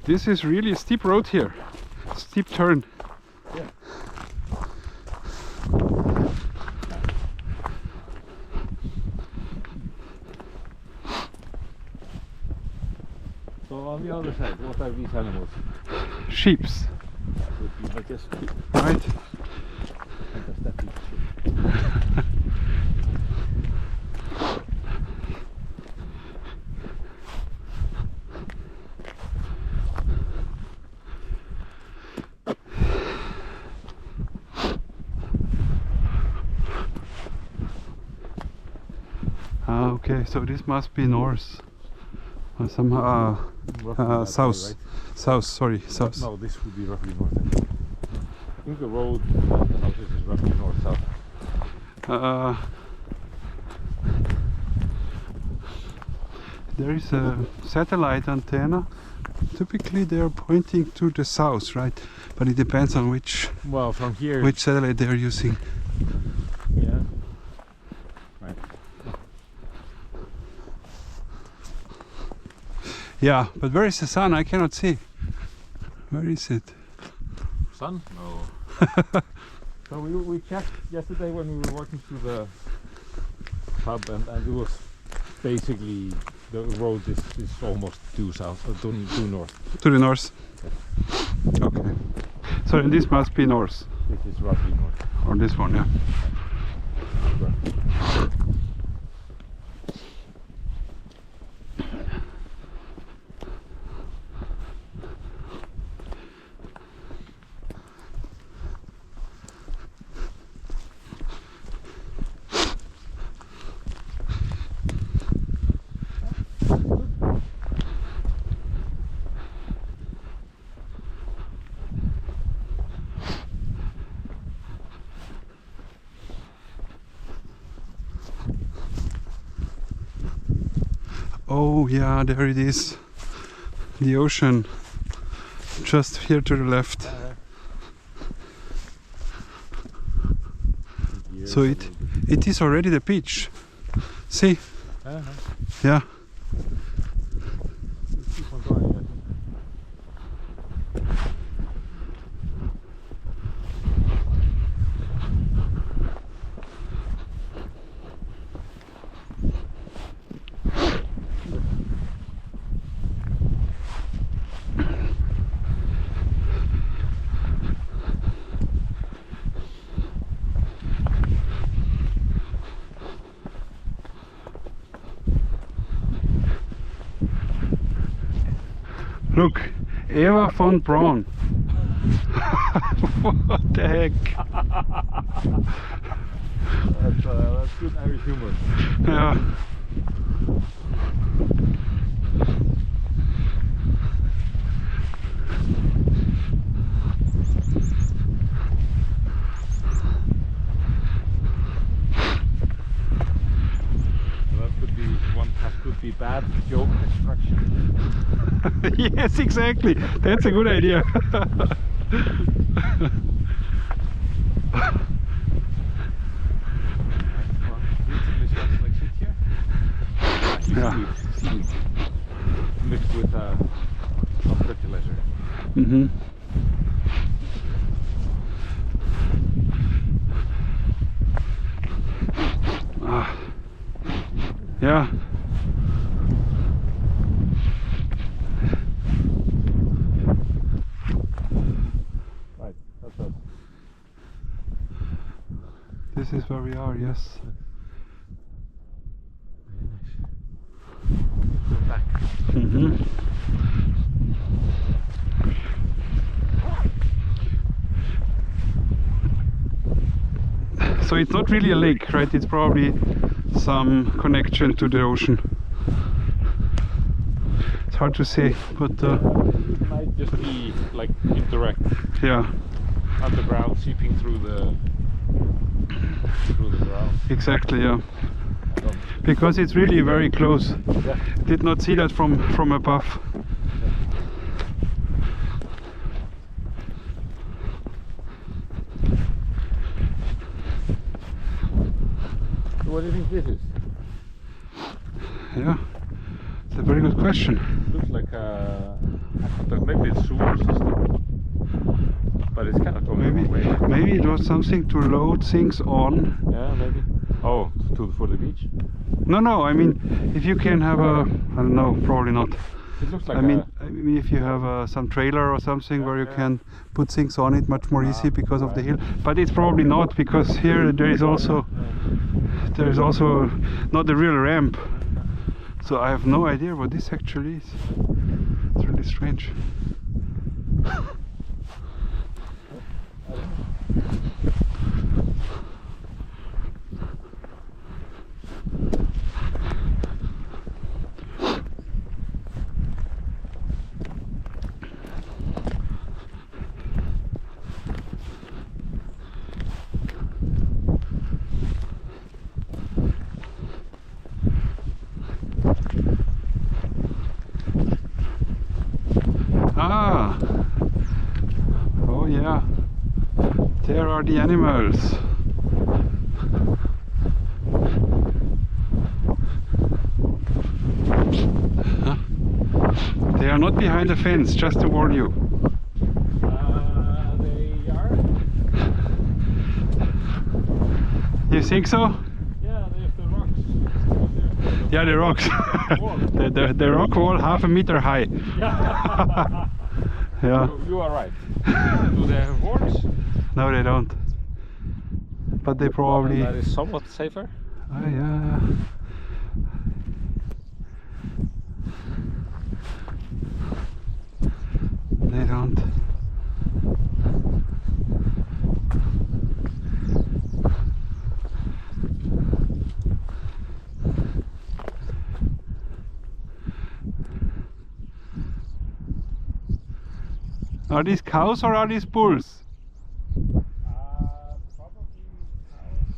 This is really a steep road here. Steep turn. Yeah. So on the other side, what are these animals? Sheeps. That would be, I guess, Right? and does that be sheep? Ah, okay, so this must be north. Or somehow Roughly that way, south. right? South, sorry, south. No, this would be roughly north. I think the road and the houses is roughly north-south. There is a satellite antenna. Typically they are pointing to the south, right? But it depends on which Well, from here. satellite they are using. Yeah. Right. Yeah, but where is the sun? I cannot see. Where is it? Sun? No. So we checked yesterday when we were walking through the pub, and it was basically the road is almost due south, or due north. To the north. Okay. So then this must be north. This is roughly north. Or this one, yeah. Roughly. Oh yeah, there it is. The ocean. Just here to the left. So it is already the beach. See? Yeah. Let's keep on going, I think. Look, Eva von Braun. What the heck? That's good Irish humor. Yeah. That could be bad joke construction. Yes, exactly. That's a good idea. Yeah. Seaweed mixed with some fertilizer. Mm-hmm. Yeah. Right, that's us. This is where we are, yes. Very nice. Go back. Mm-hmm. So it's not really a lake, right? It's probably some connection to the ocean. It's hard to say, but It might just be like indirect yeah, underground seeping through the ground. exactly, yeah. Because it's really very close. Yeah. Did not see that from above. So what do you think this is? Yeah, it's a very good question. Looks like aqueduct maybe it's sewer system. But it's kind of going the wrong way. Right? Maybe it was something to load things on. Yeah, maybe. Oh, for the beach? No, I mean, if you can have a, I don't know, probably not. It looks like I mean, if you have some trailer or something where you can put things on it much more easy because of the hill. But it's probably not, because here there is also not a real ramp. So I have no idea what this actually is. It's really strange. Ah, oh yeah, there are the animals. Huh? They are not behind the fence, just to warn you. They are? You think so? Yeah, there's the rocks. Yeah, the rocks. the rock wall 1/2 meter high. Yeah. You are right. Do they have horns? No, they don't. But they probably. That is somewhat safer. Oh yeah. They don't. Are these cows or are these bulls? Probably cows.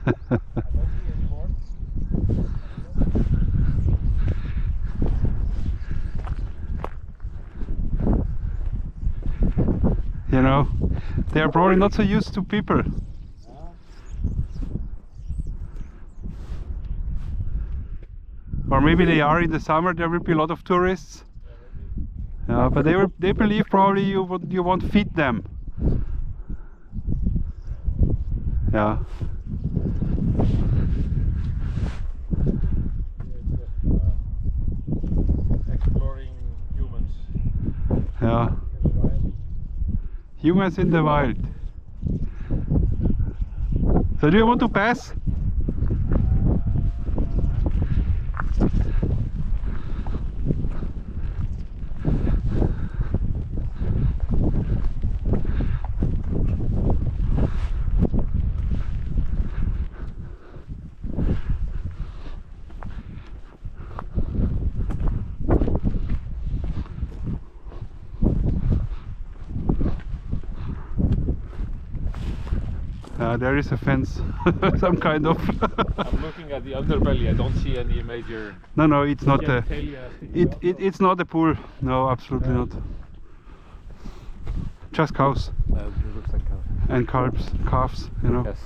I don't see any horns. You know, they are probably not so used to people. Or maybe they are in the summer. There will be a lot of tourists. Yeah, but they believe probably you won't feed them. Yeah. Exploring humans. Yeah. In the wild. Humans in the wild. So do you want to pass? There is a fence, some kind of. I'm looking at the underbelly. I don't see any major. No, it's not a. genitalia sticking out. It's not a pool. No, absolutely not. Just cows It looks like cows. and calves, you know. Yes.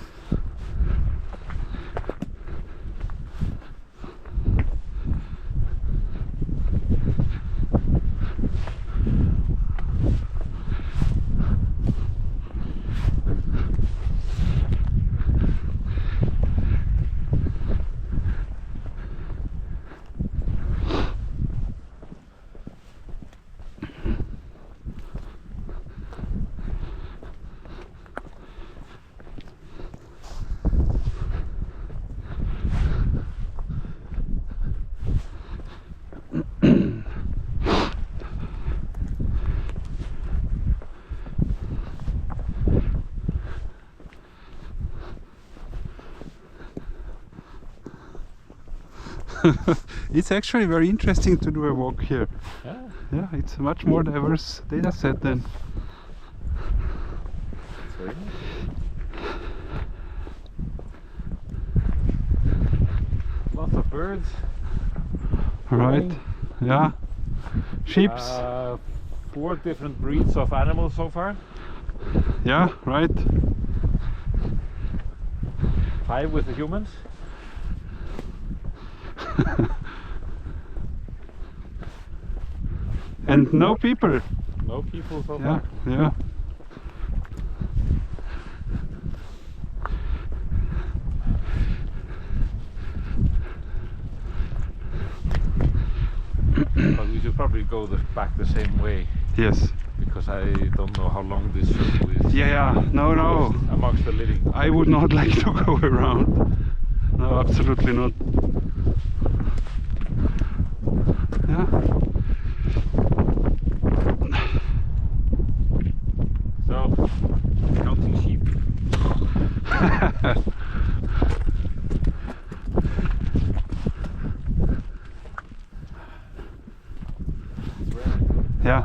It's actually very interesting to do a walk here. Yeah. Yeah, it's a much more diverse data set than. It's very nice. Lots of birds. Right. Yeah. Sheeps. 4 different breeds of animals so far. Yeah, right. 5 with the humans. And no people. No people so Yeah, far. yeah. But we should probably go back the same way, Yes. because I don't know how long this circle is. Yeah, yeah. No, no. Amongst the living. I would not like to go around. No, absolutely not. Yeah. So, counting sheep. Yeah.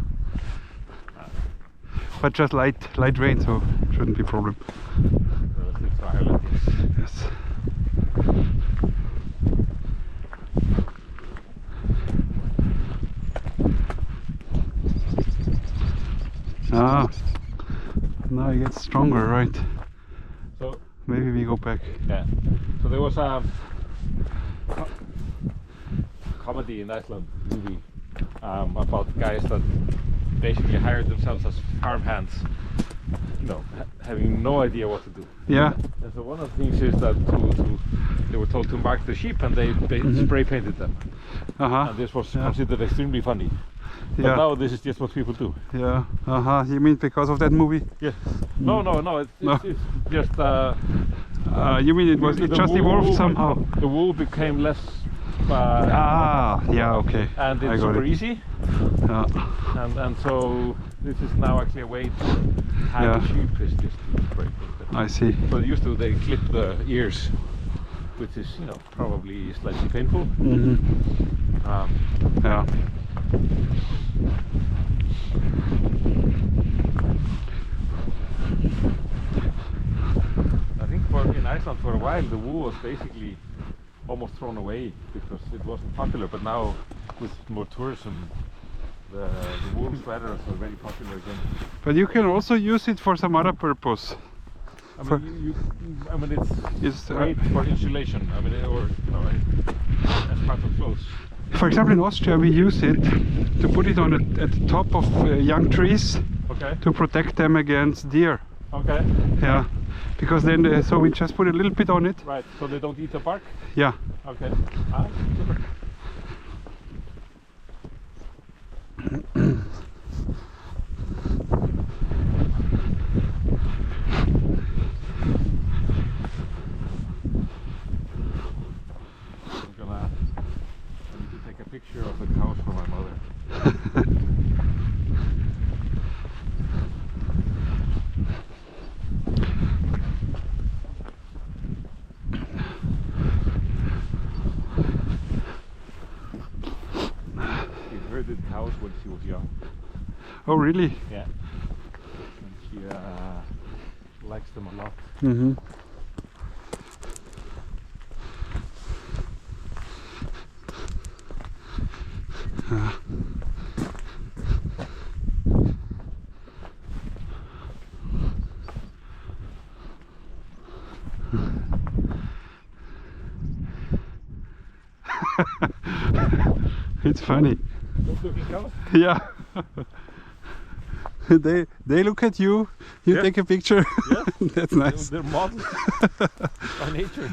But just light rain, so shouldn't be a problem. Relative to Ireland, yes. Yes. Ah, now it gets stronger, right? So Maybe we go back. yeah. So there was a comedy in Iceland movie about guys that basically hired themselves as farmhands, you know, having no idea what to do. Yeah. And so one of the things is that they were told to mark the sheep, and they spray painted them. Uh-huh. And this was Yeah. considered extremely funny. But Yeah. now this is just what people do. Yeah. Uh-huh. You mean because of that movie? Yes. No. It's just You mean it the just evolved wool- somehow? The wool became less. Yeah, okay. And I it's got super it. easy. Yeah. And so this is now actually a way to hang Yeah. the sheep is just to spray paint them. I see. So they clip the ears, which is, you know, probably slightly painful. Mm-hmm. Yeah. I think in Iceland for a while the wool was basically almost thrown away because it wasn't popular, but now with more tourism the wool sweaters are very popular again. But you can also use it for some other purpose. I For- mean, I mean it's It's, great for insulation. I mean, or you know, as part of clothes. For example, in Austria we use it to put it on at the top of young trees Okay. to protect them against deer. Okay. Yeah, because then so we just put a little bit on it. Right. So they don't eat the bark. Yeah. Okay. Super. I need to take a picture of the cows for my mother. She herded cows when she was young. Oh, really? Yeah. And she likes them a lot. Mm-hmm. It's funny. Good looking cows. Yeah. They look at you. You Yeah. take a picture. Yeah. That's nice. They're models by nature.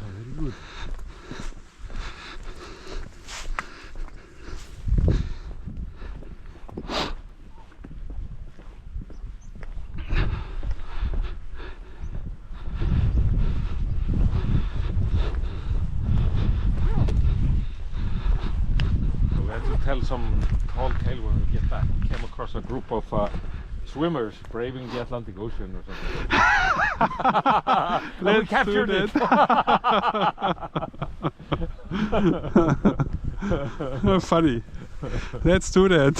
Very good. So we had to tell some tall tale when we get back. We came across a group of swimmers braving the Atlantic Ocean or something. And we Let's captured do it. Funny. Let's do that.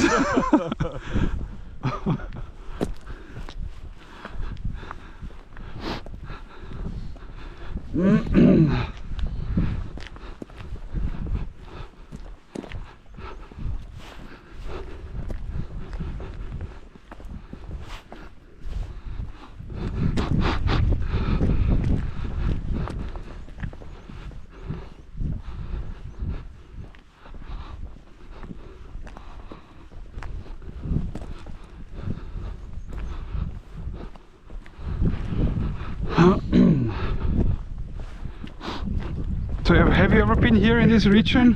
So have you ever been here in this region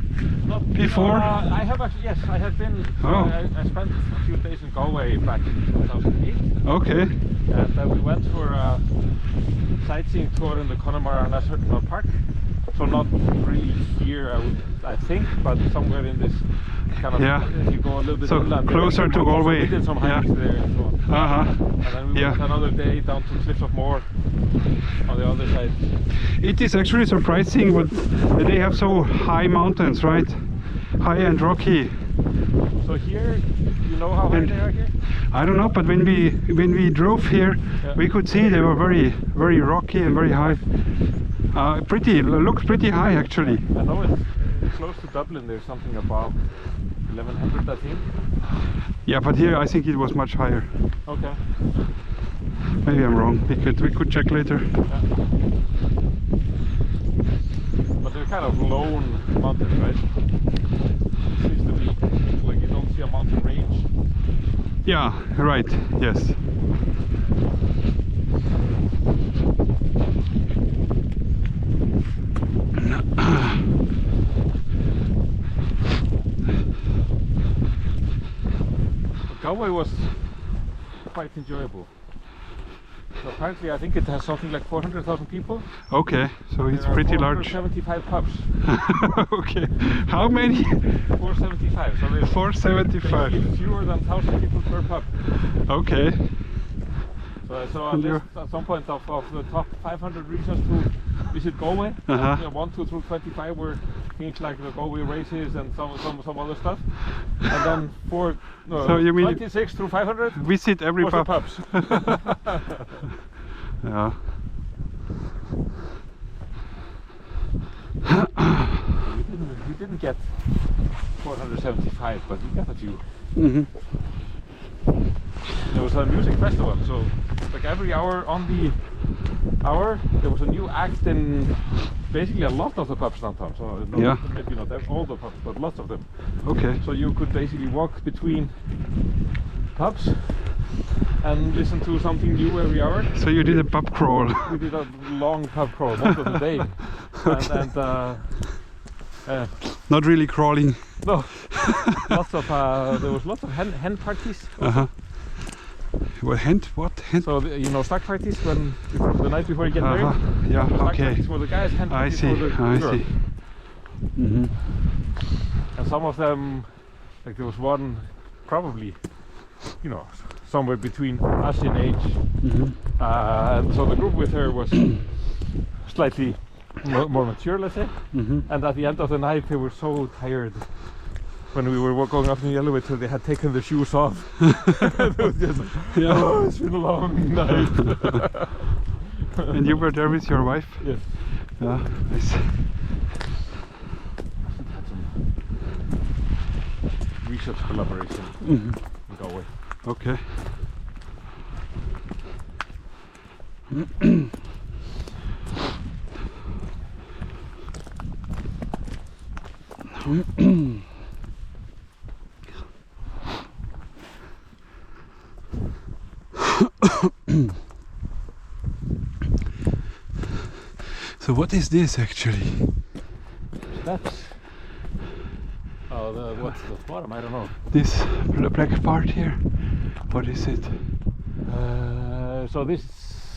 before? I have actually, yes, I have been. Oh. I spent a few days in Galway back in 2008. Okay. And then we went for a sightseeing tour in the Connemara National Park. So not really here, I think, but somewhere in this kind of, you go a little bit inland. Closer to Galway. We did some hikes there and so on. And then we went another day down to Cliffs of Moher on the other side. It is actually surprising what they have so high mountains, right? High and rocky. So here, you know how high they are here? I don't know, but when we drove here, we could see they were very rocky and very high. Looks pretty high actually. I know it's close to Dublin. There's something above 1100, I think. Yeah, but here I think it was much higher. Okay. Maybe I'm wrong. We could check later. Yeah. But they're kind of lone mountains, right? It seems to be like you don't see a mountain range. Yeah, right. Yes. Galway was quite enjoyable. So apparently I think it has something like 400,000 people. Okay, so it's pretty large. 475 pubs. Okay, how many? 475. So there's 475. fewer than 1,000 people per pub. Okay. So I saw a list at some point of the top 500 reasons to visit Galway. 1, 2 through 25 were things like the Galway races and some other stuff. And then so you mean 26 through 500 visit every pub? Pubs. Yeah. We didn't get 475, but we got a few. There was a music festival, so like every hour on the hour there was a new act in basically a lot of the pubs downtown. So maybe not all the pubs, but lots of them. Okay. So you could basically walk between pubs and listen to something new every hour. So you did a pub crawl. We did a long pub crawl most of the day. Okay. And not really crawling. no, there was lots of hen parties. Well, what? So you know, stag parties the night before you get married. Yeah. Stag Okay. parties for the guys, hen parties for the girl. I see. And some of them, like there was one probably, you know, somewhere between us in age. And so the group with her was slightly more mature, let's say. And at the end of the night, they were so tired. When we were going up in the elevator, they had taken their shoes off. It was just, oh, it's been a long night. And you were there with your wife? Yes. Yeah, nice. Had some research collaboration in Galway. Okay. So what is this actually? That's what's the bottom? I don't know. This black part here. What is it? So this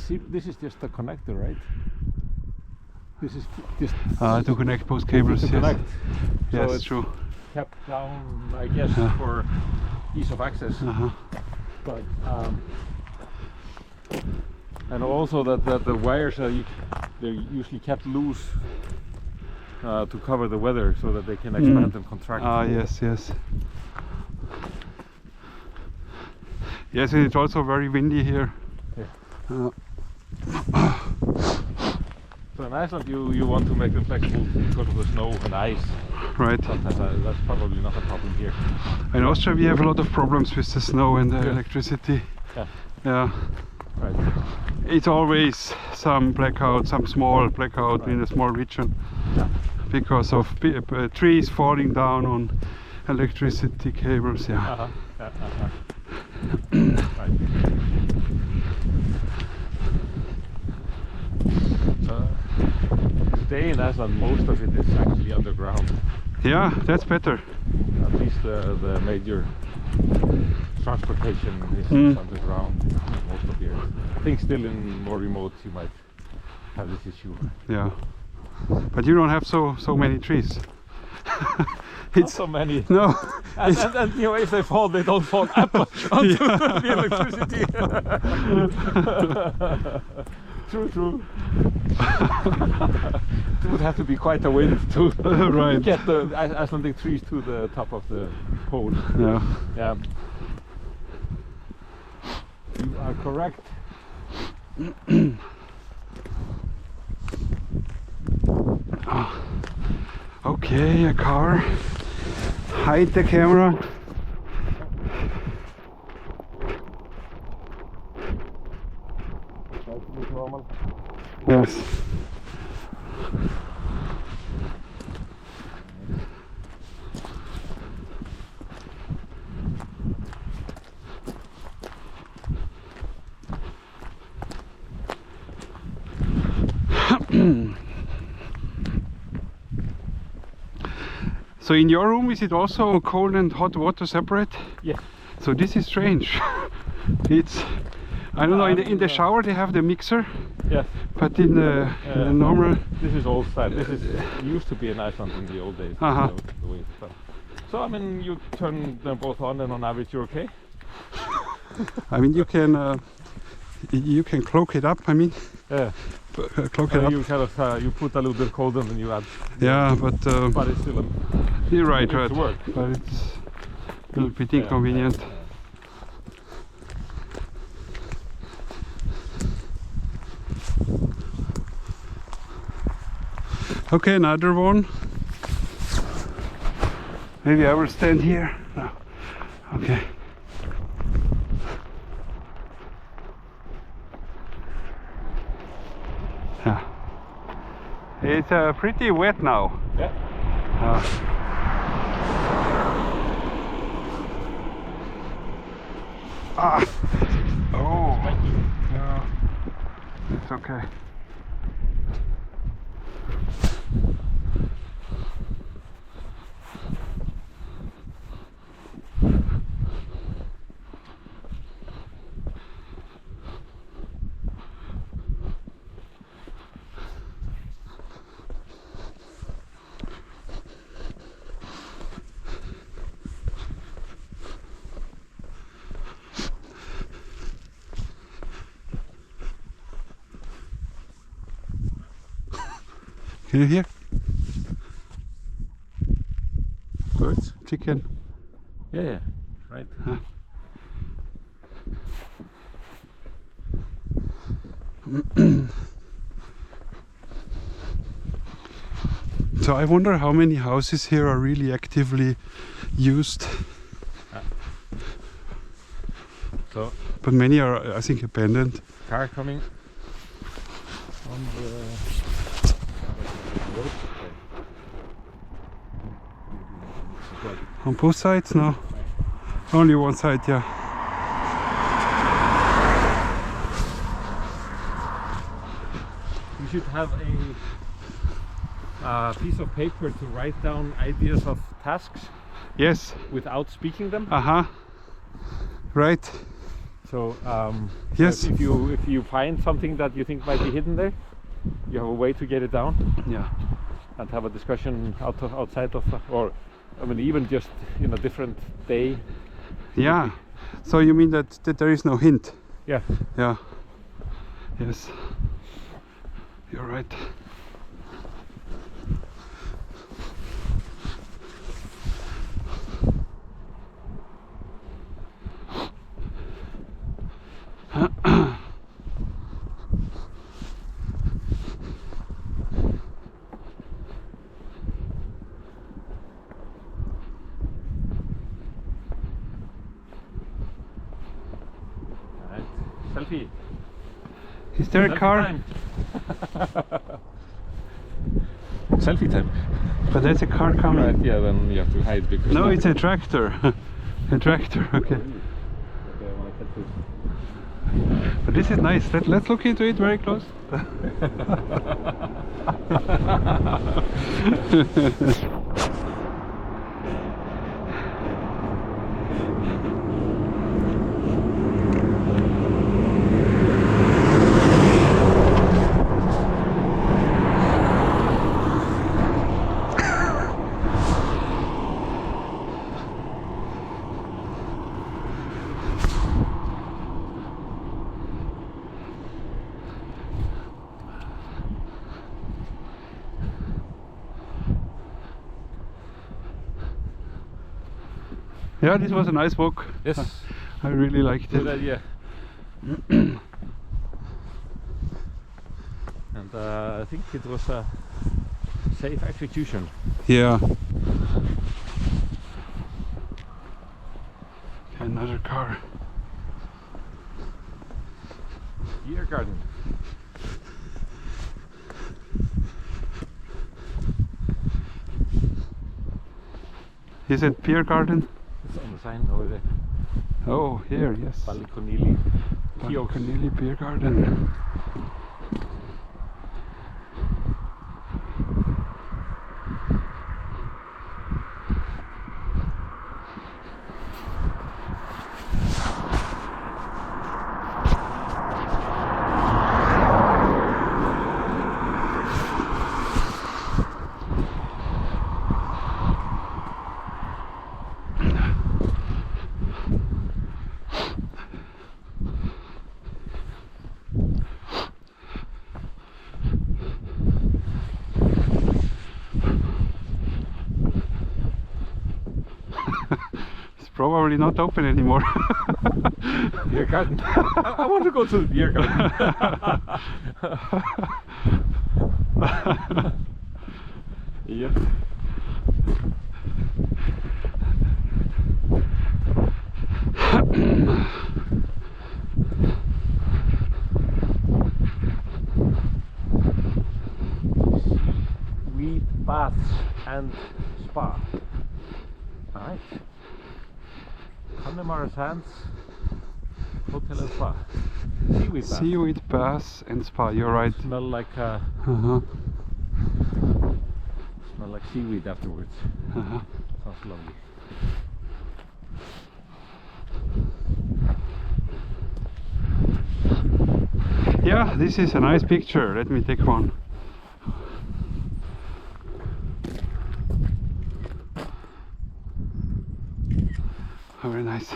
is just a connector, right? This is just to connect both cables. to Yes. connect. Yes, So it's true. kept down, I guess, for ease of access. But and also that the wires they're usually kept loose to cover the weather, so that they can expand and contract. Yes. Yes, and it's also very windy here. Yeah. So in Iceland you want to make them flexible because of the snow and ice. Right. Sometimes that's probably not a problem here. In Austria we have a lot of problems with the snow and the electricity. Yeah. Right. It's always some blackout, some small blackout in a small region because of trees falling down on electricity cables. Right. in Iceland, most of it is actually underground. Yeah, that's better. At least the major transportation is underground most of the years. I think still in more remote you might have this issue. Yeah, but you don't have so many trees. Not so many. No. And you know, if they fall, they don't fall up onto the electricity. True. It would have to be quite a wind to right. get the Icelandic trees to the top of the pole. Yeah. Yeah. You are correct. Okay, a car. Hide the camera. Yes. So in your room is it also cold and hot water separate? Yes. So this is strange. It's, I don't know, in the shower they have the mixer. Yes. But in the normal... This is old style. This is used to be in Iceland in the old days. Uh-huh. The way it's done. So I mean, you turn them both on, and on average you're okay. I mean, you can cloak it up. I mean, Yeah. cloak it up. You kind of you put a little bit cold and then you add. Yeah, but But it's still you're right, it's right. work. But it's a little bit inconvenient. Okay, another one. Maybe I will stand here. No. Okay. Yeah. It's pretty wet now. Yeah. Oh. Yeah. It's okay. Can you hear? Birds, chicken. Yeah. Right. Huh. So I wonder how many houses here are really actively used. So. But many are, I think, abandoned. Car coming on the road. On both sides? No. Only one side, yeah. You should have a piece of paper to write down ideas of tasks. Yes. Without speaking them. Right. So yes. So if you find something that you think might be hidden there, you have a way to get it down. Yeah. And have a discussion outside of, or I mean, even just in a different day. Yeah. So you mean that there is no hint? Yeah. Yeah. Yes. You're right. Selfie. Is there a car? Time. Selfie time. But there's a car coming. Right, yeah, then you have to hide because... No, it's a tractor. A tractor, okay. But this is nice. Let's look into it very close. Yeah, this was a nice walk. Yes. I really liked Good it. idea. And I think it was a safe execution. Yeah. Another car. Beer garden. Is it beer garden? It's on the sign over there. Oh, here, yes. Ballyconneely. Ballyconneely Beer Garden. Probably not open anymore. Beer garden. I want to go to the beer garden. Yep. Seaweed baths and spa. Alright. Connemara's Hands Hotel and Spa. Seaweed bath. Seaweed bath and spa, you're right. Smell like Uh-huh. smell like seaweed afterwards. Uh-huh. Sounds lovely. Yeah, this is a nice picture. Let me take one. Very nice.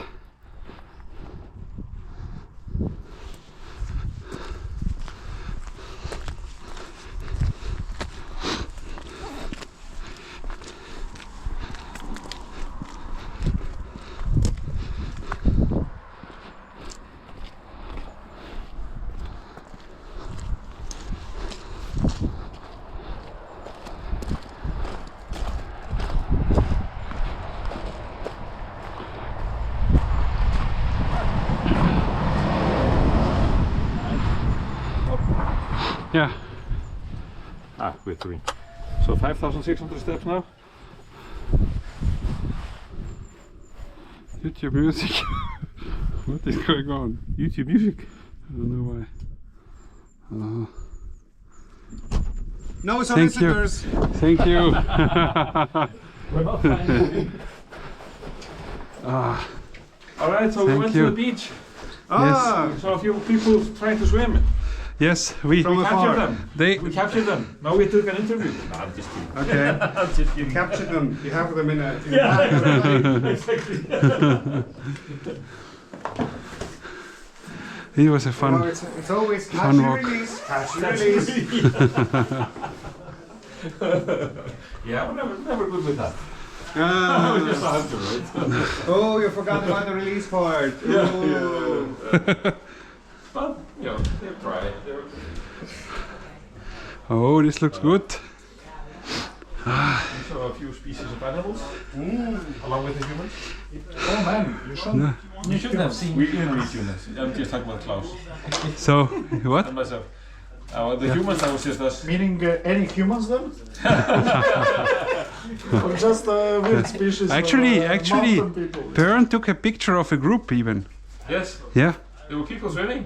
Yeah. Ah, we're three. So 5,600 steps now. YouTube music. What is going on? YouTube music. I don't know why. No Thank you. solicitors. Thank you. We're not finding. Ah, Alright, so we Thank went you. to the beach. Ah, So a few people trying to swim. yes, we From We captured afar. them. they We captured them. Now we took an interview. No, I'm just kidding. Okay. I'm just kidding. Capture them. You have them in a. Exactly. it was a No, fun. it's always catch Fun and walk. release. Catch and release. Yeah, we're never good with that. I Ah. was just a hunter, right? Oh, you forgot about the release part. Oh. But, you know, they try. Oh, this looks good. We saw a few species of animals, along with the humans. Oh man, You shouldn't have seen. We didn't meet humans. I'm just talking about Klaus So, what? and myself. The humans, I was just us. Meaning any humans then? Or just weird species? Actually, mountain people? Björn took a picture of a group even. Yes, Yeah. they will keep us swimming.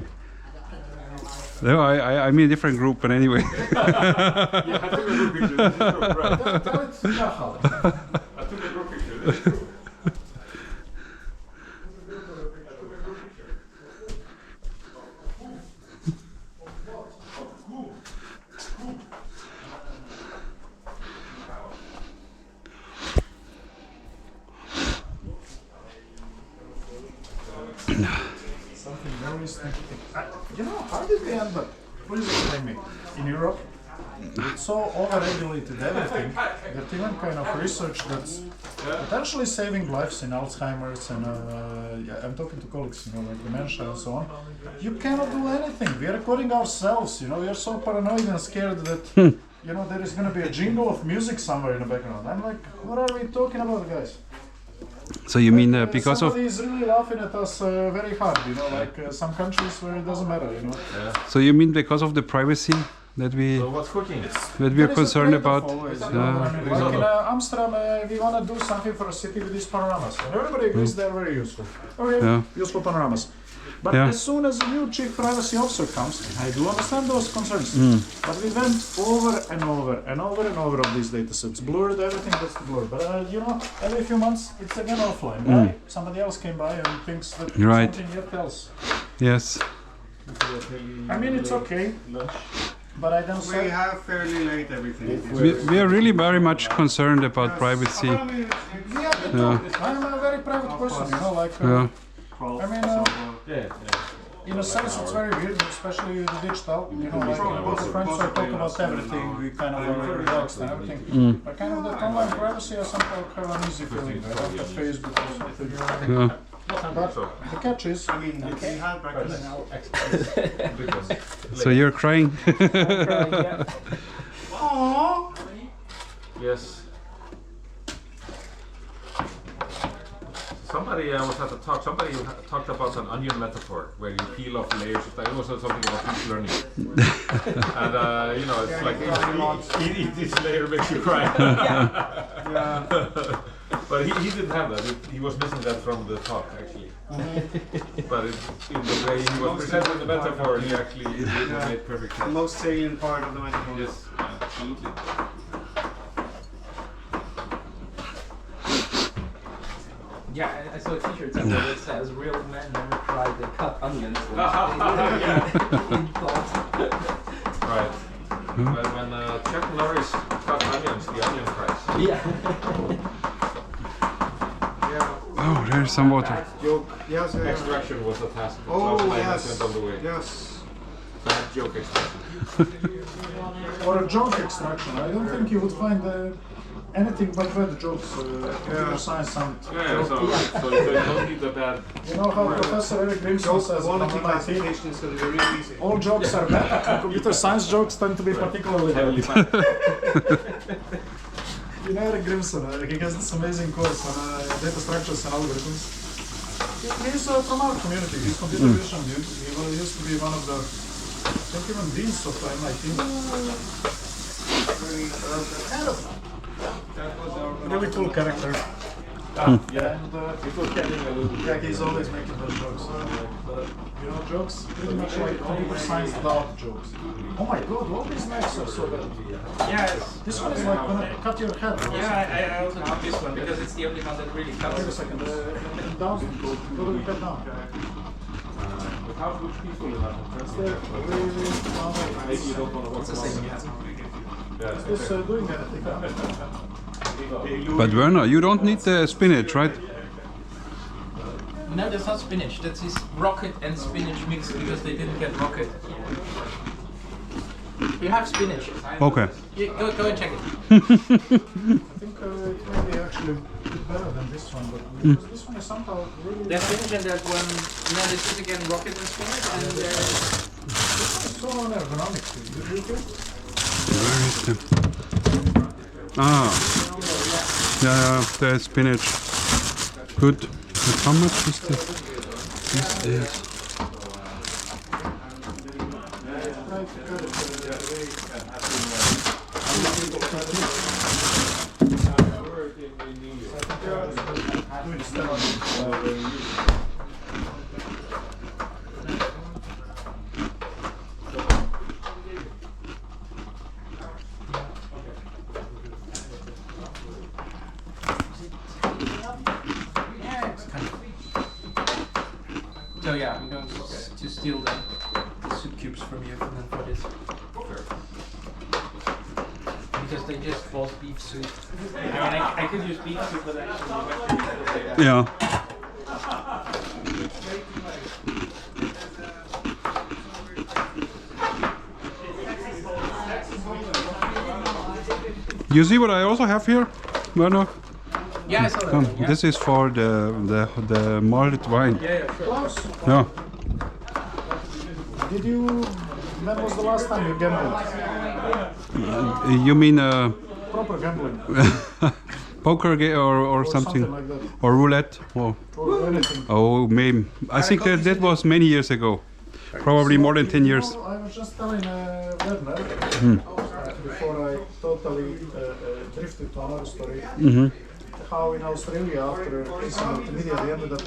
No, I'm in a different group, but anyway. Yeah, I took a group picture. This is true, right. I took a group picture. This is true. Something very specific. You know, how did we end up? Please explain me. In Europe, it's so over-regulated everything that even kind of research that's potentially saving lives in Alzheimer's and yeah, I'm talking to colleagues, you know, like dementia and so on. You cannot do anything. We are recording ourselves. You know, we are so paranoid and scared that you know there is going to be a jingle of music somewhere in the background. I'm like, what are we talking about, guys? So you mean because of? Somebody is really laughing at us very hard, you know, like some countries where it doesn't matter, you know. Yeah. So you mean because of the privacy that we So what's cooking? that we are There is a concerned trade-off about? always, you know, I mean, like in Amsterdam, we want to do something for a city with these panoramas, and everybody agrees they're very useful. Okay, Yeah. useful panoramas. But Yeah. as soon as a new chief privacy officer comes, I do understand those concerns. But we went over and over and over and over of these data sets, blurred everything that's blurred. But you know, every few months it's again offline. Right? Somebody else came by and thinks that Right. something yet else. Yes. I mean, it's okay, but I don't We say. have fairly late everything. We are really very much concerned about privacy. Well, I mean, Yeah. I'm a very private person, you know, like. Yeah. I mean, Yeah. in a sense, it's very weird, especially with the digital. You know, like with the friends I talk about everything, we kind of are relaxed and everything. But kind of that online privacy, I somehow have an easy feeling. I don't have Facebook or something. Yeah. But the catch is, I mean, we had breakfast. So you're crying. Yes. Somebody was at the talk. Somebody talked about an onion metaphor, where you peel off layers. It was something about deep learning, and you know, it's like eat this layer makes you cry. Yeah. But he didn't have that. He was missing that from the talk, actually. But in the way he was presenting the metaphor, he actually it made perfect The sense. most salient part of the metaphor. Yes, absolutely. Yeah, I saw a t-shirt somewhere that says real men never cry, they cut onions. In thought. Right. When Chuck Norris cut onions, the onion cries. Yeah. Yeah. Oh, there's some water. Joke. Yes. Extraction was a task. Oh, Klaus yes. went on the way. Yes. Bad joke extraction. or a joke extraction. I don't think you would find anything but bad jokes. Computer science sound. Yeah, so you don't need the bad. You know how Professor Eric Grimson says Quality from MIT, classification is going to be really easy. all jokes are bad, and computer science jokes tend to be particularly Heavily bad. bad. You know Eric Grimson, he has this amazing course on data structures and algorithms. He's from our community, he's computer vision dude. He used to be one of the, I think even deans of MIT. Kind of really cool character. Yeah. And It was getting a little yeah, he's always making those jokes. You know, jokes pretty much like computer science dark jokes. Oh my god, all these knives are so bad. Yeah, This one is like gonna cut your head. yeah, I also took this one because it's the only one that really Wait a cuts. second, down, go to the head down. The house looks peaceful enough. It's there, really down. Maybe you don't want to walk It's the same, around. yeah. Yeah. Is this doing anything? But Werner, you don't need the spinach, right? No, that's not spinach. That is rocket and spinach mixed because they didn't get rocket. You have spinach. Okay. Go and check it. I think it may be actually a bit better than this one, but because this one is somehow really. There's spinach and that one. No, this is again rocket and spinach, and This one is so unergonomic. Did you think? Where is the? Ah. Yeah, there's spinach. Good. But how much is this? This is. steal the soup cubes from you and then for this. Because they just bought beef soup. I could use beef soup, but actually. Yeah. You see what I also have here, Werner? Yeah, I saw that. Yeah. This is for the malted wine. Yeah, sure. Klaus, Yeah. when was the last time you gambled? You mean Proper gambling? poker game or something? Like that. Or roulette? Or Anything. oh, maybe. I think that was many years ago. Probably more than 10 years. I was just telling Werner, before I totally drifted to another story, how in Australia after facing multimedia they ended up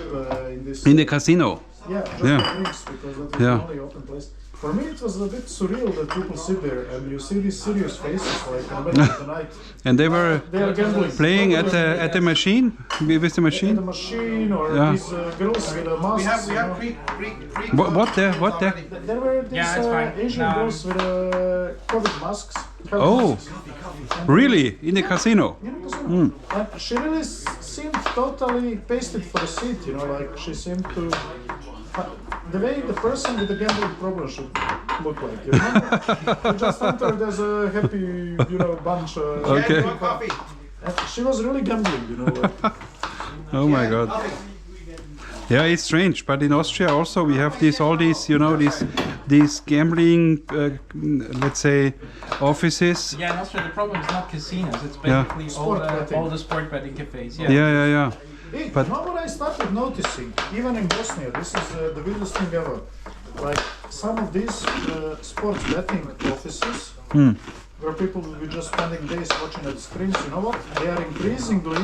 in this... In the casino. Yeah, just Yeah. the drinks, because that was Yeah. the only open place. For me it was a bit surreal that people sit there and you see these serious faces like in the middle of the night. And they were They are gambling. playing at the machine? With the In the machine? machine or Yeah. these girls with the masks. We you have know. What there? What there? There were these Yeah, it's fine. Asian No. girls with COVID masks. health Oh, masks. really? In the casino? You know, and she really seemed totally pasted for the seat, you know, like she seemed to... The way the person with the gambling problem should look like, you know? You just entered as a happy, you know, bunch. Okay. coffee. And she was really gambling, you know. Like, Oh my God. Yeah, it's strange, but in Austria also we have all these, you know, these gambling, let's say, offices. Yeah, and also the problem is not casinos. It's Yeah. basically Sport betting. all the sport betting cafes. Yeah. Yeah. hey, But- you know what I started noticing, even in Bosnia, this is the weirdest thing ever. Like some of these sports betting offices, where people will be just spending days watching at screens, you know what? They are increasingly,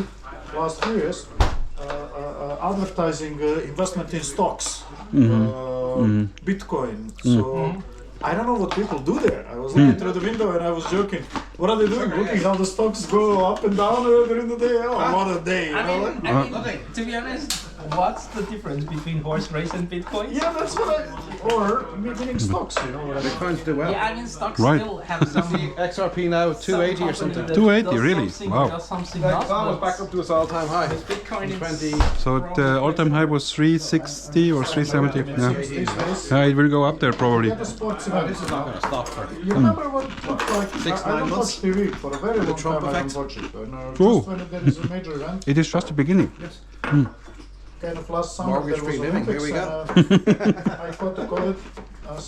last few years, advertising investment in stocks, Bitcoin. So I don't know what people do there. I was looking through the window and I was joking. What are they doing? Looking how the stocks go up and down during the day. Oh, what a day! You know? Like, I mean, to be honest, what's the difference between horse race and Bitcoin? yeah, that's what I. Or meaning stocks, you know. Like, Bitcoins do well. Yeah, I mean, stocks Right. still have some. XRP now 280 or something. 280, really? Wow. Does something not, Almost back up to its all-time high. Bitcoin is 20. So the all-time high was 360 or 370. Yeah. these days, Yeah, it will go up there probably. the sports event. This is not going to stop for You remember what it looked like? 6, I 9 don't months? watch TV for a very long Trump time. I effect? don't watch it. Oh. Just when there is a major event, It is just the beginning. kind of last summer there Mortgage-free was living, here Olympics we go. and I thought to call it.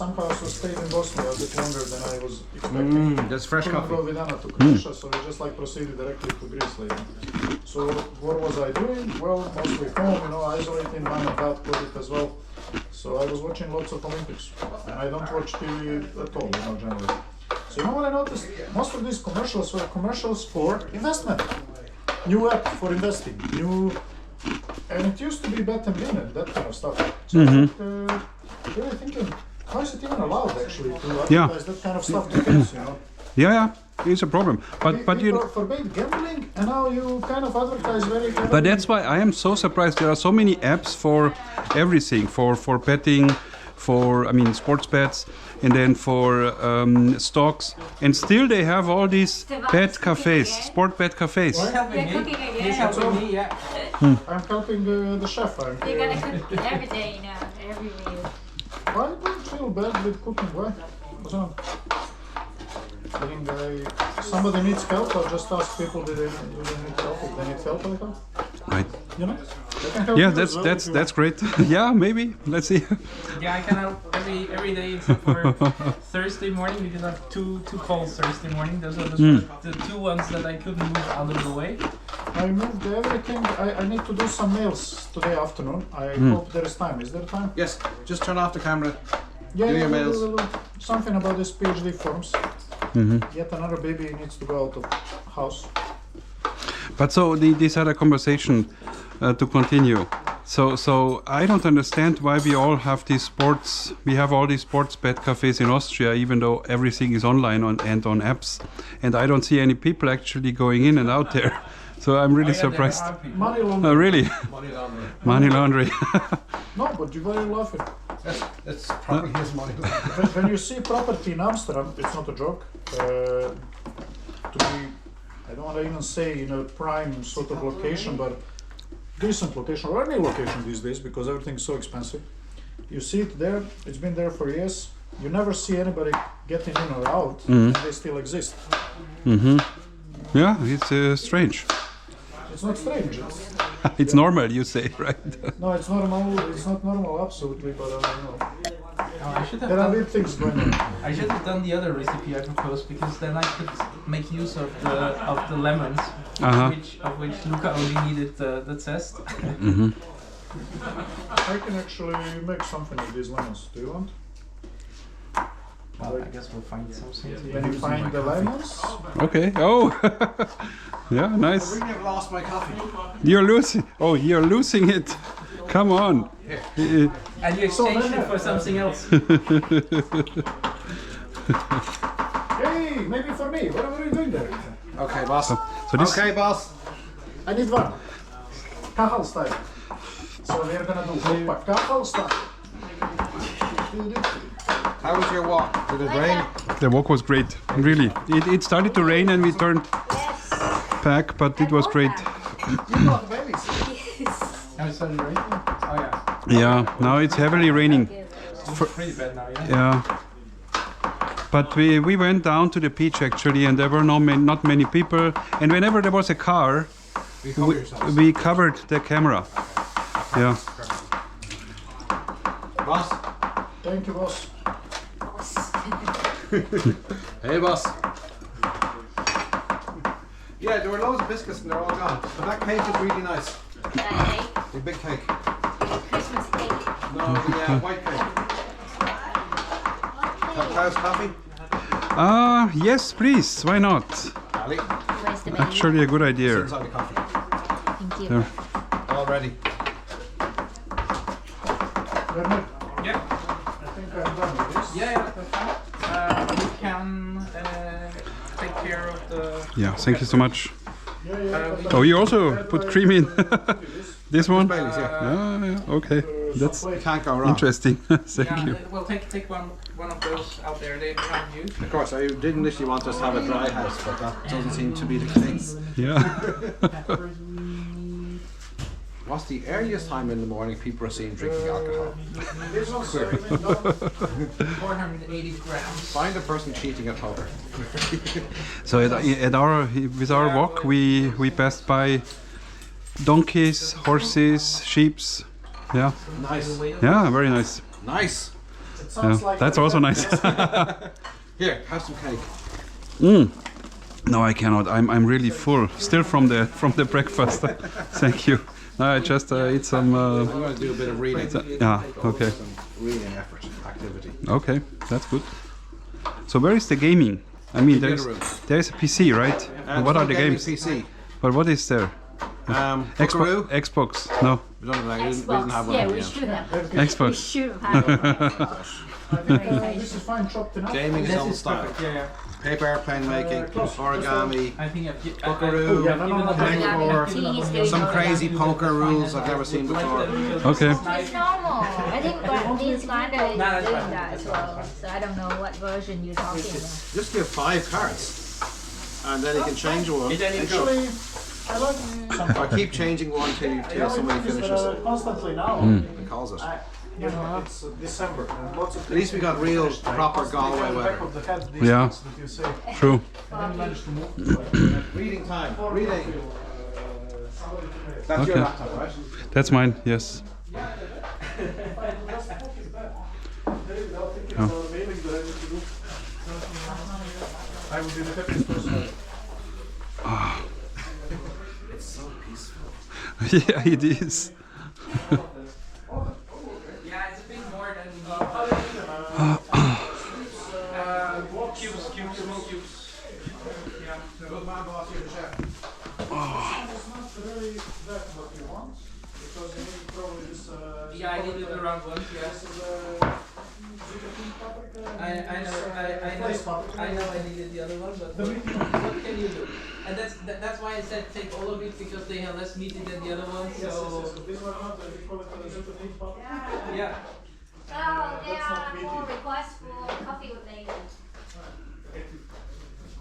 Somehow I stayed in Bosnia a bit longer than I was expecting. That's fresh Couldn't coffee. go with Anna to Croatia, so we just like proceeded directly to Greece later. So what was I doing? Well, mostly home, you know, isolating mom and dad put it as well. So I was watching lots of Olympics, and I don't watch TV at all, you know, generally. So you know what I noticed? Most of these commercials were commercials for investment. New app for investing, and it used to be bet and win and that kind of stuff. So really thinking, how is it even allowed actually to advertise that kind of stuff to kids, you know? Yeah, it's a problem. But you People know, forbade gambling and now you kind of advertise very heavily. but that's why I am so surprised. There are so many apps for everything, for betting, for sports bets, and then for stocks, and still they have all these bet cafes, sport bet cafes. He's helping You're me. cooking again. He's helping me, yeah. I'm helping the chef. You're gonna cook every day now, every meal. Why do you feel bad with cooking? Why? What's wrong? I think somebody needs help, or just ask people do they need help. If they need help, I help. Right. You know? They can help Yeah, you as well if you that's great. Yeah, maybe. Let's see. Yeah, I can help every day except for Thursday morning because I have two calls Thursday morning. Those are the two ones that I couldn't move out of the way. I moved everything. I need to do some mails today afternoon. I hope there is time. Is there time? Yes, just turn off the camera. Yeah, Do your we'll mails. do something about this PhD forms. Yet another baby needs to go out of house. But so this other conversation to continue. So I don't understand why we all have these sports. We have all these sports bet cafes in Austria, even though everything is online and on apps. And I don't see any people actually going in and out there. So I'm really Oh, yeah, there surprised. are people. Money Oh, laundering. really? Money laundering. Money laundry. No, but you're very laughing. That's probably his money laundering. When you see property in Amsterdam, it's not a joke. To be, I don't want to even say in a prime sort of location, but decent location or any location these days because everything's so expensive. You see it there, it's been there for years. You never see anybody getting in or out, and they still exist. Mm-hmm. Yeah, it's strange. It's not strange. It's normal, you say, right? No, it's normal. It's not normal, absolutely, but I don't know. Oh, I should have There are done, weird things going on. I should have done the other recipe I proposed because then I could make use of the lemons, of which Luca only needed the test. Mm-hmm. I can actually make something with these lemons. Do you want? Well, I guess we'll find something. When you find the lemons, Okay. Oh, yeah, I nice. really have lost my coffee. You're losing. Oh, you're losing it. Come on. And you exchanged it for something else. hey, maybe for me. What are you doing there? Okay, boss. So this. Okay, boss. I need one. Kahal style. So we're gonna do hoppa kahal style. How was your walk? Did it rain? The walk was great. Really. It started to rain and we turned Yes. back, but it was great. You brought the babies. Yes. Oh, it's starting raining? Oh yeah. Yeah. Now it's heavily raining. It's pretty bad now, yeah? Yeah. But we went down to the beach actually, and there were not many people. And whenever there was a car, You cover yourselves. we covered the camera. Yeah. Boss. Thank you, boss. Hey, boss. Yeah, there were loads of biscuits and they're all gone. But that cake is really nice. That The big cake. cake, Christmas cake. No, the white cake. Klaus coffee? Yes, please. Why not? Ali, Where's the baby? Actually, a good idea. inside the coffee. Thank you. There. All ready. Bernard, Yeah. I think I'm done with this. Yeah, that's fine. We can take care of the. Yeah. Thank you so much. Yeah. Oh, you also put cream in this one? Baileys, yeah. Yeah. Okay. That's Can't go wrong. interesting. Thank Yeah, you. we'll take one of those out there. They have you. Of course, I didn't initially want us to have a dry house, but that doesn't seem to be the case. Yeah. What's the earliest time in the morning people are seen drinking alcohol? This one's 480 grams. Find a person cheating at poker. So with our walk, we passed by donkeys, horses, sheeps. Yeah. Nice. Yeah. Very nice. Nice. It sounds Yeah. like That's also nice. Here, have some cake. No, I cannot. I'm really full. Still from the breakfast. Thank you. No, I just eat some. I'm going to do a bit of reading. Yeah. Okay. Some reading effort, activity. Okay. That's good. So where is the gaming? I mean, Computer room. there's a PC, right? And what are the games? PC. But what is there? Buckaroo? Xbox. No. We don't know, we didn't have one. Yeah, at the we end. should have. We Xbox. should have had it. I think this is fine chopped enough. Gaming This zone is style. perfect. Yeah, yeah. Paper airplane making, origami, I think Buckaroo, Yeah, no, no, no, blackboard, He's doing some crazy origami. poker rules I've never seen before. Okay. It's normal. I think this grinder is No, that's doing fine. that as well. So I don't know what version you're talking about. Just give 5 cards, and then you can change one. Then you go. Actually, I like some Or keep changing one till somebody finishes it constantly now. and calls it. You know, it's December and lots of At least we got real, proper Galway back weather. of the head, these Yeah. things that you say. True. I didn't manage to move. Reading time. Reading. That's your Okay. laptop, right? That's mine. Yes. I would be the happiest person. It's so peaceful. Yeah, it is. Yeah, it's a bit more than cubes, small cubes. Yeah. Good man, boss, you're the chef. It's not really that what you want, because you need probably this. Yeah, I did it around once. Yeah. This is zucchini paprika. I know I needed the other one, but what can you do? And that's why I said take all of it because they have less meat than the other ones. So This one not, we call it a super meat pop. yeah. Oh, there are more requests for coffee with bagel.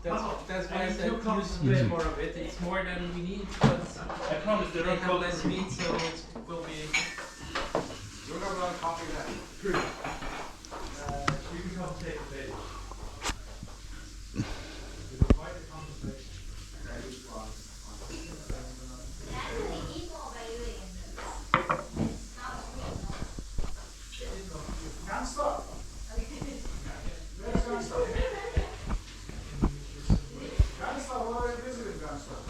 That's why I said use a bit more of it. It's more than we need, but I promise they they don't have come less meat, so it will be. You're not allowed coffee then. You can come take a bit. Actually, eat more bagel in this. It's not sweet enough. Can't stop. Where's can't stop? Can't stop, already visited can't stop.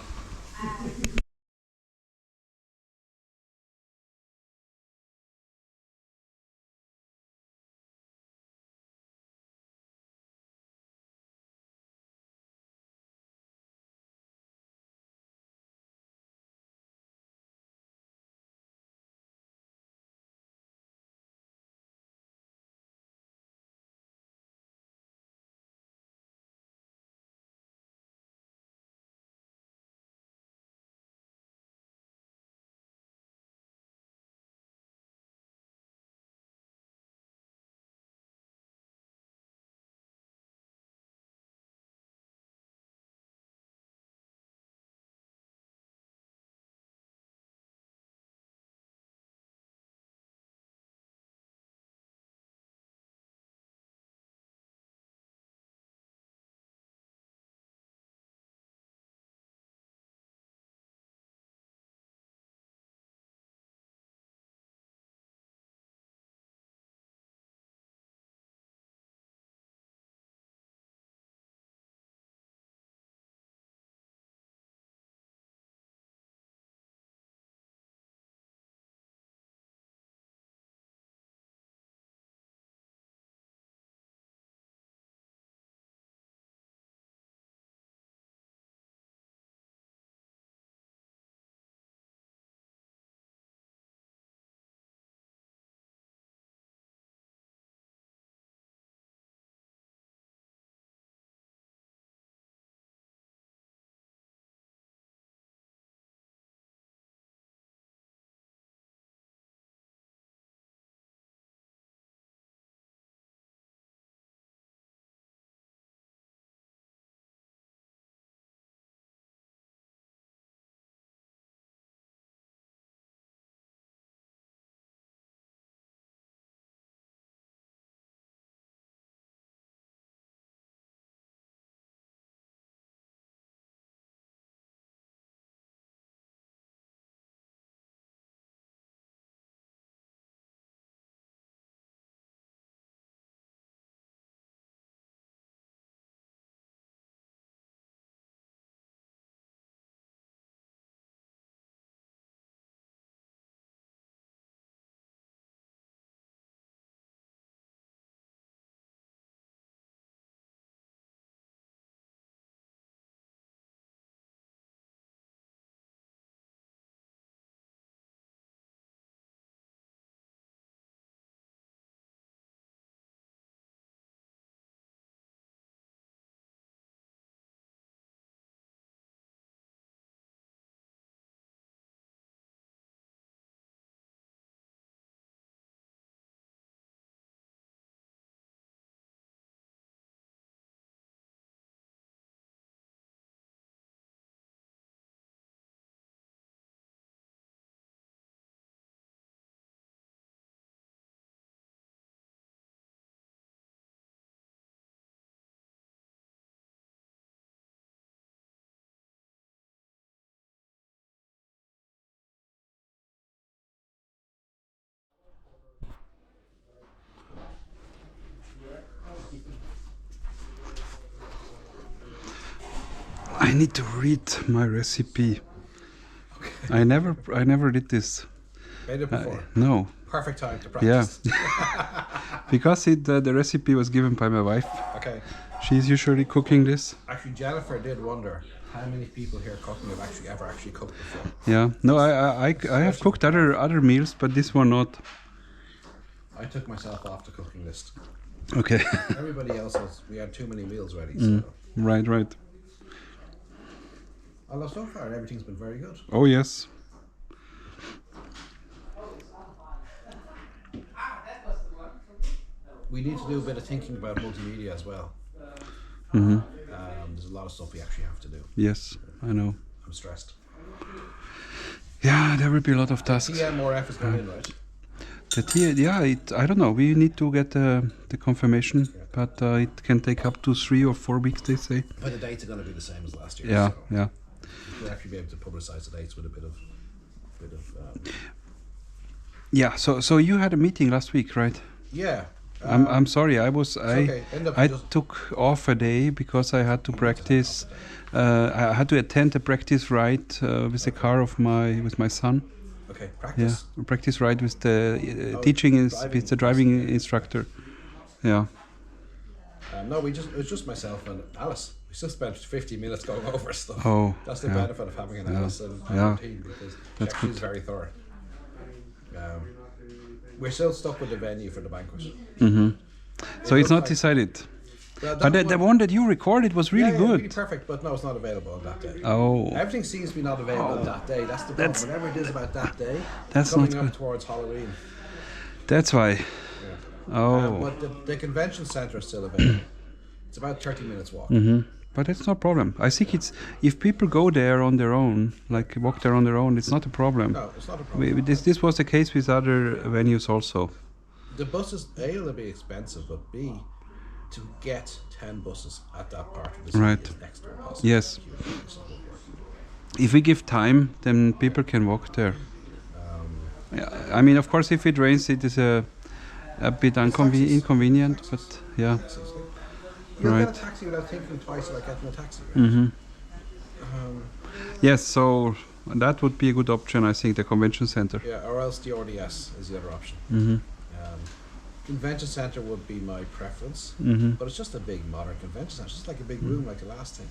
I need to read my recipe. I never did this. Made it before. No. Perfect time to Yeah. practice. Because the recipe was given by my wife. Okay. She's usually cooking this. Actually, Jennifer did wonder how many people here cooking have actually cooked before. Yeah. No, I have cooked other meals, but this one not. I took myself off the cooking list. Okay. Everybody else we had too many meals ready. Mm. So. Right. Although so far everything's been very good. Oh yes. We need to do a bit of thinking about multimedia as well. Hmm. There's a lot of stuff we actually have to do. Yes, I know. I'm stressed. Yeah, there will be a lot of tasks. TM more effort's going in, right? I don't know. We need to get the confirmation, but it can take up to 3 or 4 weeks, they say. But the dates are going to be the same as last year. Yeah, so yeah. we'll actually be able to publicise the dates with a bit of. Yeah. So you had a meeting last week, right? Yeah. I'm sorry. I okay. End up I just- took off a day because I had to practice. I had to attend a practice ride with the car of my son. Okay. Yeah, Practice. a practice ride with the driving with the driving instructor. Yeah. No, it was just myself and Alice. We just spent 50 minutes going over stuff. Oh, That's the yeah. benefit of having an Alice and Yeah. a team because That's she's good. very thorough. We're still stuck with the venue for the banquet. Hmm. So It it's looks not like- decided. Well, But the one that you recorded was really yeah, good. really perfect, but no, it's not available on that day. Oh, Everything seems to be not available on that day. That's the problem. That's- Whatever it is about that day, that's coming not up good. towards Halloween. that's why. Yeah. Oh. But the convention centre is still available. It's about 30 minutes walk. But it's no problem. I think it's if people go there on their own, like walk there on their own, it's not a problem. No, it's not a problem. This was the case with other venues also. The buses, A, will be expensive, but B, to get 10 buses at that part of the city Right. is next to impossible. Yes. If we give time, then people can walk there. Yeah, I mean, of course, if it rains, it is a bit inconvenient, but yeah. You'll Right. get a taxi without thinking twice about getting a taxi. Right? Hmm. Yes, so that would be a good option, I think, the convention center. Yeah, or else the RDS is the other option. Hmm. Convention centre would be my preference, Hmm. but it's just a big modern convention centre. It's just like a big room like the last thing.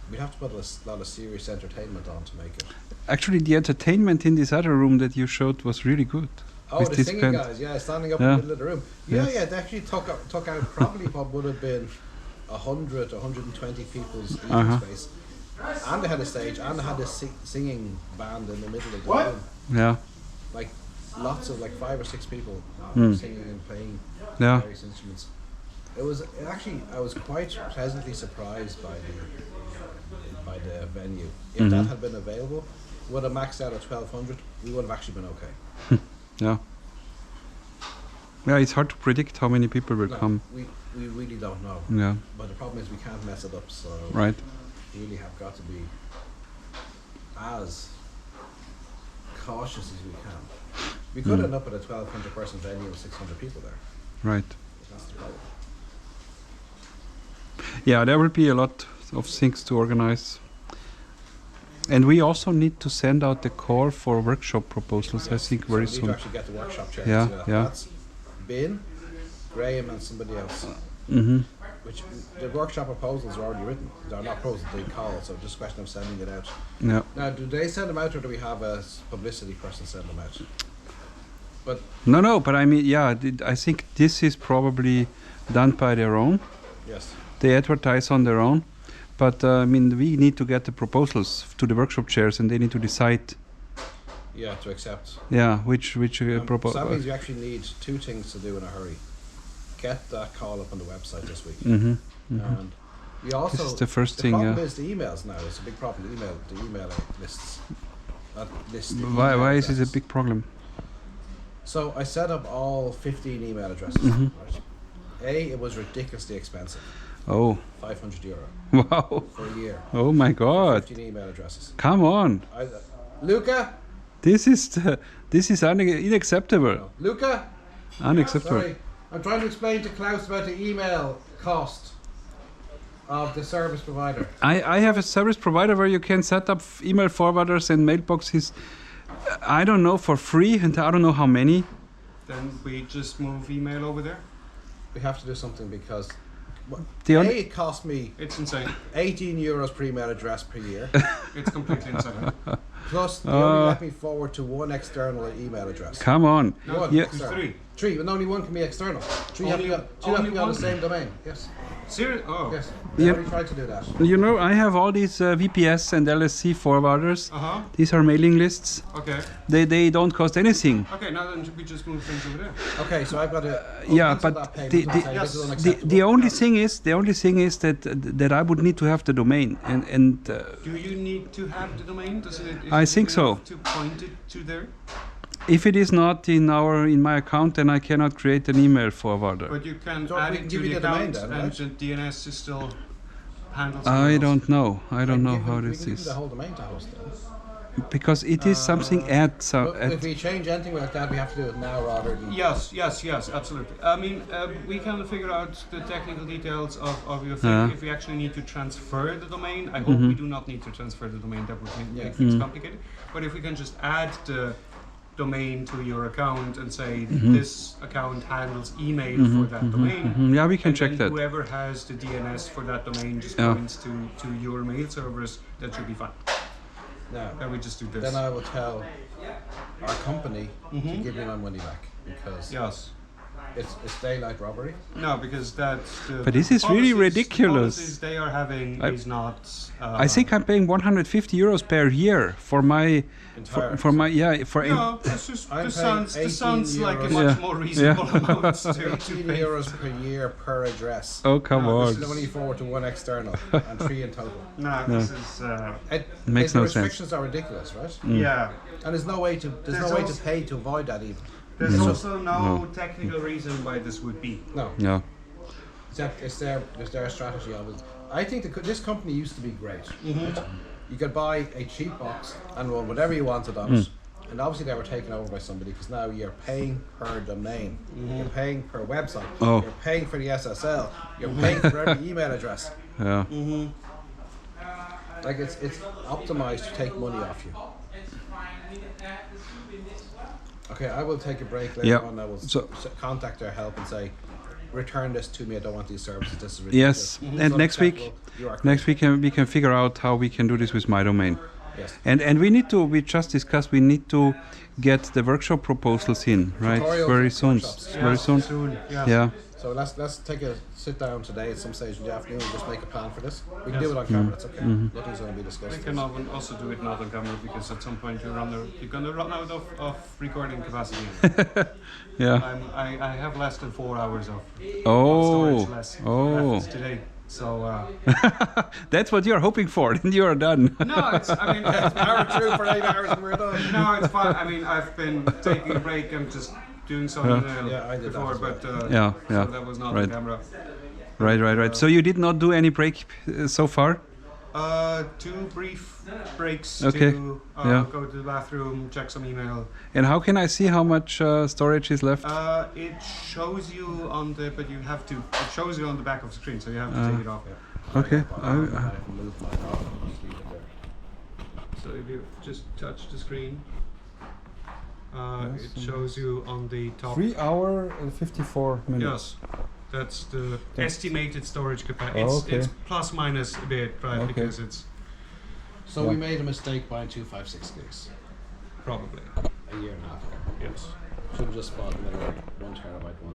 We'd have to put a lot of serious entertainment on to make it. Actually, the entertainment in this other room that you showed was really good. Oh, With the this singing band. guys, yeah, standing up Yeah. in the middle of the room. Yeah, Yes. yeah, they actually took out probably what would have been 100 or 120 people's eating Uh-huh. space. And they had a stage, and they had a singing band in the middle of the room. Yeah, Like lots of like 5 or 6 people singing and playing yeah. various instruments. I was quite pleasantly surprised by the venue. If that had been available, would have maxed out at 1,200. We would have actually been okay. Yeah. Yeah, it's hard to predict how many people will No, come. we really don't know. Yeah, But the problem is we can't mess it up, so right. we really have got to be as cautious as we can. We could end up at a 1,200 person venue with 600 people there. Right. That's the problem. Yeah, there will be a lot of things to organize. And we also need to send out the call for workshop proposals, I think, very so we need soon. to actually get the workshop chairs. Yeah, yeah. That's Ben, Graham and somebody else. Hmm. Which the workshop proposals are already written. They're not proposals, they call, so just a question of sending it out. Yeah. Now, do they send them out or do we have a publicity person send them out? But No, but I mean, yeah, I think this is probably done by their own. yes, They advertise on their own. But I mean, we need to get the proposals to the workshop chairs, and they need to decide, yeah, to accept. yeah, which So that means proposal. we actually need 2 things to do in a hurry. Get that call up on the website this week. Hmm. And we also This is the first the thing. problem Yeah. is the emails now. It's a big problem. The email lists. That list. the Why email is it a addresses. big problem? So I set up all 15 email addresses. Mhm. Right? It was ridiculously expensive. Oh, €500 wow! for a year. Oh my God! 15 email addresses. Come on! Luca? This is unacceptable. No. Luca? Unacceptable. Sorry. I'm trying to explain to Klaus about the email cost of the service provider. I have a service provider where you can set up email forwarders and mailboxes. I don't know, for free, and I don't know how many. Then we just move email over there. We have to do something because The A, only, it cost me It's insane. €18 per email address per year. It's completely insane. Plus, they only let me forward to one external email address. come on. No, Yeah. it's 3. 3, and only one can be external. 3 have to be on the same domain. Yes. Serious? Oh. Yes. We Yeah. already tried to do that. You know, I have all these VPS and LSC forwarders. These are mailing lists. Okay. They don't cost anything. Okay, now then we just move things over there. Okay, so I've got to. Yeah, cancel but that payment the- and the- say this is The unacceptable. only thing is that I would need to have the domain and Do you need to have the domain? Does it? Is I it think so. enough to point it to there? if it is not in my account, then I cannot create an email forwarder. But you can So add we it can to give the you the domain account, then, and right? the DNS is still handled. I somewhere else. don't know. I don't know how we this can give you is the whole domain to host then. because it is something at But if we change anything like that, we have to do it now rather than. Yes, absolutely. I mean, we can figure out the technical details of your thing. If we actually need to transfer the domain, I hope we do not need to transfer the domain. That would make things complicated. But if we can just add the domain to your account and say this account handles email for that domain. Yeah, we can and check then that. whoever has the DNS for that domain just Yeah. points to your mail servers. That should be fine. Now, Then we just do this. then I will tell our company to give me my money back because Yes. it's daylight robbery. No, because that's the. But this is really policies- ridiculous. The policies they are having is not. I think I'm paying 150 euros per year for my Entire. for my for No, this I'm this paying sounds 18 like a euros. much Yeah. more reasonable amount to 18 pay. euros per year per address. Oh come No, on. There's only 4 to 1 external and 3 in total. No, this is Makes the no sense. restrictions are ridiculous, right? yeah. And there's no way to pay to avoid that even. There's also no technical reason why this would be. No, Yeah. it's their strategy of it. I think this company used to be great. Right? You could buy a cheap box and run whatever you wanted on it. And obviously they were taken over by somebody because now you're paying per domain, you're paying per website, Oh. you're paying for the SSL, you're paying for every email address. Yeah. Like it's optimized to take money off you. Okay, I will take a break later Yeah. on. I will So- contact their help and say, return this to me. I don't want these services. This is ridiculous. Yes. It's And next week, unacceptable. You are next week we can figure out how we can do this with my domain. Yes. And we just discussed we need to get the workshop proposals in, right? Tutorials Very and soon. workshops. Very soon. Yeah. Yeah. So let's take a sit down today at some stage in the afternoon and just make a plan for this. We can do it on camera. That's okay. Nothing's going to be discussed. We can also do it not on camera because at some point you're gonna run out of recording capacity. Yeah. I have less than 4 hours of Oh. storage Oh. left today. So That's what you're hoping for, and you are done. no, it's Power through for 8 hours and we're done. no, it's fine. I mean, I've been taking a break. I'm just doing some Yeah, I did that before, as well. but Yeah, so yeah. that was not Right. on camera. Right. So you did not do any break so far? 2 brief breaks Okay. to Yeah. go to the bathroom, check some email. And how can I see how much storage is left? It shows you on the, but you have to. It shows you on the back of the screen, so you have to take it off. Okay. I can move mine off and just leave it there. So if you just touch the screen, it shows you on the top. 3 hours and 54 Yes, that's the estimated storage capacity. Oh, okay. It's plus minus a bit, right? Okay. Because it's So we made a mistake buying 256 gigs probably a year and a half ago. yes. Should have just bought another 1 terabyte one.